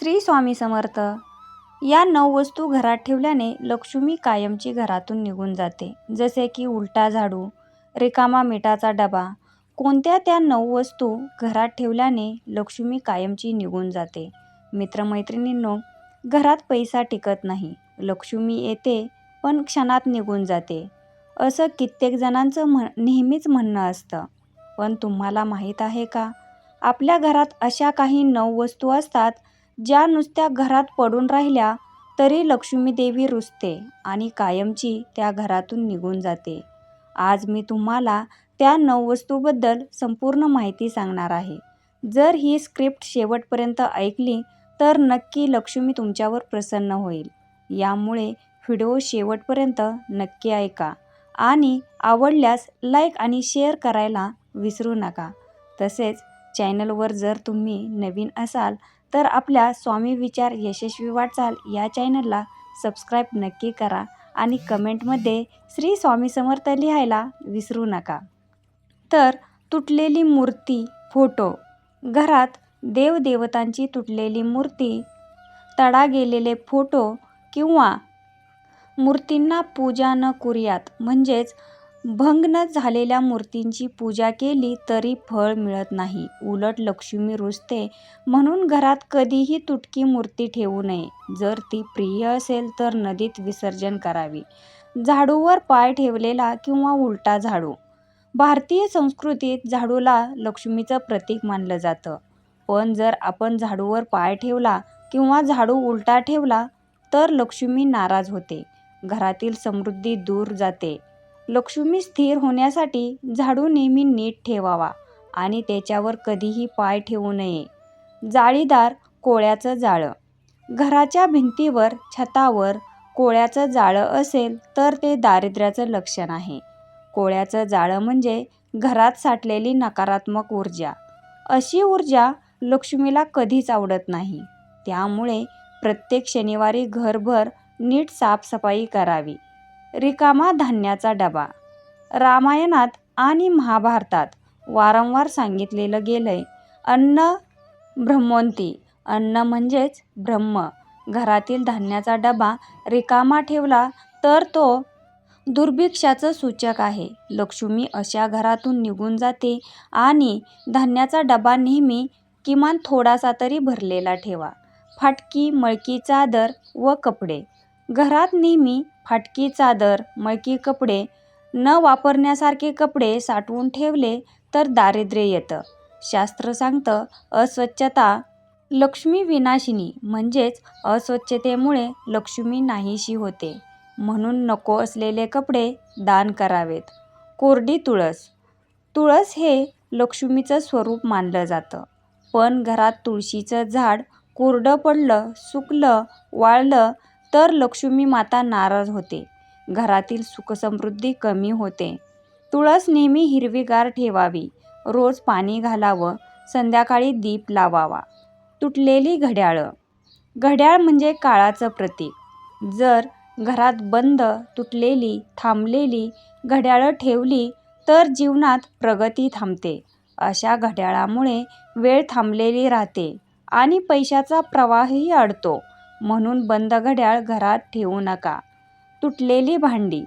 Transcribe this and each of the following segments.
श्री स्वामी समर्थ. या 9 वस्तू घरात ठेवल्याने लक्ष्मी कायमची घरातून निघून जाते. जसे की उलटा झाडू, रिकामा मिठाचा डबा. कोणत्या त्या 9 वस्तू घरात ठेवल्याने लक्ष्मी कायमची निघून जाते? मित्रमैत्रिणींनो, घरात पैसा टिकत नाही. लक्ष्मी येते पण क्षणात निघून जाते, असं कित्येक जणांचं नेहमीच म्हणणं असतं. पण तुम्हाला माहीत आहे का, आपल्या घरात अशा काही 9 वस्तू असतात ज्या नुसत्या घरात पडून राहिल्या तरी लक्ष्मी देवी रुसते आणि कायमची त्या घरातून निघून जाते. आज मी तुम्हाला त्या 9 वस्तूबद्दल संपूर्ण माहिती सांगणार आहे. जर ही स्क्रिप्ट शेवटपर्यंत ऐकली तर नक्की लक्ष्मी तुमच्यावर प्रसन्न होईल. यामुळे व्हिडिओ शेवटपर्यंत नक्की ऐका आणि आवडल्यास लाईक आणि शेअर करायला विसरू नका. तसेच चॅनलवर जर तुम्ही नवीन असाल तर आपल्या स्वामी विचार यशस्वी वाटचाल या चॅनलला सबस्क्राईब नक्की करा आणि कमेंटमध्ये श्री स्वामी समर्थ लिहायला विसरू नका. तर तुटलेली मूर्ती, फोटो. घरात देवदेवतांची तुटलेली मूर्ती, तडा गेलेले फोटो किंवा मूर्तींना पूजा न करूयात, म्हणजेच भंग न झालेल्या मूर्तींची पूजा केली तरी फळ मिळत नाही. उलट लक्ष्मी रुसते. म्हणून घरात कधीही तुटकी मूर्ती ठेवू नये. जर ती प्रिय असेल तर नदीत विसर्जन करावी. झाडूवर पाय ठेवलेला किंवा उलटा झाडू. भारतीय संस्कृतीत झाडूला लक्ष्मीचं प्रतीक मानलं जातं. पण जर आपण झाडूवर पाय ठेवला किंवा झाडू उलटा ठेवला तर लक्ष्मी नाराज होते. घरातील समृद्धी दूर जाते. लक्ष्मी स्थिर होण्यासाठी झाडू नेहमी नीट ठेवावा आणि त्याच्यावर कधीही पाय ठेवू नये. जाळीदार कोळ्याचं जाळं. घराच्या भिंतीवर, छतावर कोळ्याचं जाळं असेल तर ते दारिद्र्याचं लक्षण आहे. कोळ्याचं जाळं म्हणजे घरात साठलेली नकारात्मक ऊर्जा. अशी ऊर्जा लक्ष्मीला कधीच आवडत नाही. त्यामुळे प्रत्येक शनिवारी घरभर नीट साफसफाई करावी. रिकामा धान्याचा डबा. रामायणात आणि महाभारतात वारंवार सांगितलेलं गेलंय, अन्न ब्रह्मोन्नती. अन्न म्हणजेच ब्रह्म. घरातील धान्याचा डबा रिकामा ठेवला तर तो दुर्भिक्षाचं सूचक आहे. लक्ष्मी अशा घरातून निघून जाते. आणि धान्याचा डबा नेहमी किमान थोडासा तरी भरलेला ठेवा. फाटकी मळकी चादर व कपडे. घरात नेहमी फाटकी चादर, मळकी कपडे, न वापरण्यासारखे कपडे साठवून ठेवले तर दारिद्र्य येतं. शास्त्र सांगतं, अस्वच्छता लक्ष्मी विनाशिनी, म्हणजेच अस्वच्छतेमुळे लक्ष्मी नाहीशी होते. म्हणून नको असलेले कपडे दान करावेत. कोरडी तुळस. तुळस हे लक्ष्मीचं स्वरूप मानलं जातं. पण घरात तुळशीचं झाड कोरडं पडलं, सुकलं, वाळलं तर लक्ष्मी माता नाराज होते. घरातील सुखसमृद्धी कमी होते. तुळस नेहमी हिरवीगार ठेवावी. रोज पाणी घालावं. संध्याकाळी दीप लावावा. तुटलेली घड्याळं. घड्याळ म्हणजे काळाचं प्रतीक. जर घरात बंद, तुटलेली, थांबलेली घड्याळं ठेवली तर जीवनात प्रगती थांबते. अशा घड्याळामुळे वेळ थांबलेली राहते आणि पैशाचा प्रवाहही अडतो. म्हणून बंद घड्याळ घरात ठेवू नका. तुटलेली भांडी.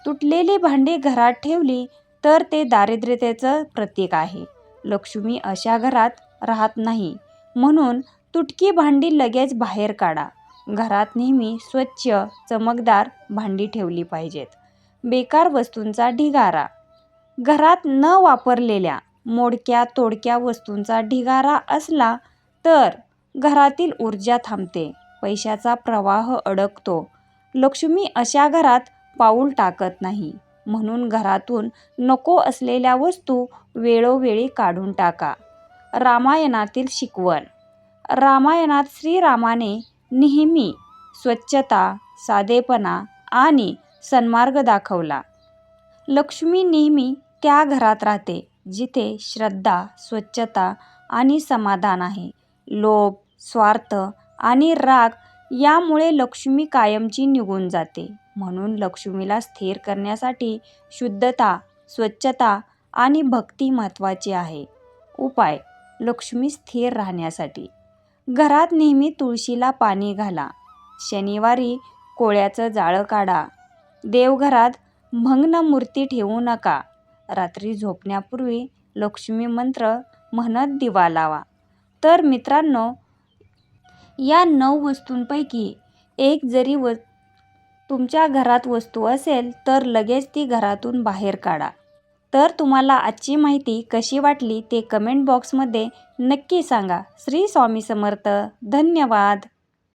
तुटलेली भांडी घरात ठेवली तर ते दारिद्र्यतेचं प्रतीक आहे. लक्ष्मी अशा घरात राहत नाही. म्हणून तुटकी भांडी लगेच बाहेर काढा. घरात नेहमी स्वच्छ, चमकदार भांडी ठेवली पाहिजेत. बेकार वस्तूंचा ढिगारा. घरात न वापरलेल्या, मोडक्या तोडक्या वस्तूंचा ढिगारा असला तर घरातील ऊर्जा थांबते. पैशाचा प्रवाह अडकतो. लक्ष्मी अशा घरात पाऊल टाकत नाही. म्हणून घरातून नको असलेल्या वस्तू वेळोवेळी काढून टाका. रामायणातील शिकवण. रामायणात श्रीरामाने नेहमी स्वच्छता, साधेपणा आणि सन्मार्ग दाखवला. लक्ष्मी नेहमी त्या घरात राहते जिथे श्रद्धा, स्वच्छता आणि समाधान आहे. लोभ, स्वार्थ आणि राग यामुळे लक्ष्मी कायमची निघून जाते. म्हणून लक्ष्मीला स्थिर करण्यासाठी शुद्धता, स्वच्छता आणि भक्ती महत्त्वाची आहे. उपाय. लक्ष्मी स्थिर राहण्यासाठी घरात नेहमी तुळशीला पाणी घाला. शनिवारी कोळ्याचं जाळं काढा. देवघरात भग्न मूर्ती ठेवू नका. रात्री झोपण्यापूर्वी लक्ष्मी मंत्र म्हणत दिवा लावा. तर मित्रांनो, या 9 वस्तूंपैकी एक जरी तुमच्या घरात वस्तू असेल तर लगेच ती घरातून बाहेर काढा. तर तुम्हाला आजची माहिती कशी वाटली ते कमेंट बॉक्समध्ये नक्की सांगा. श्री स्वामी समर्थ. धन्यवाद.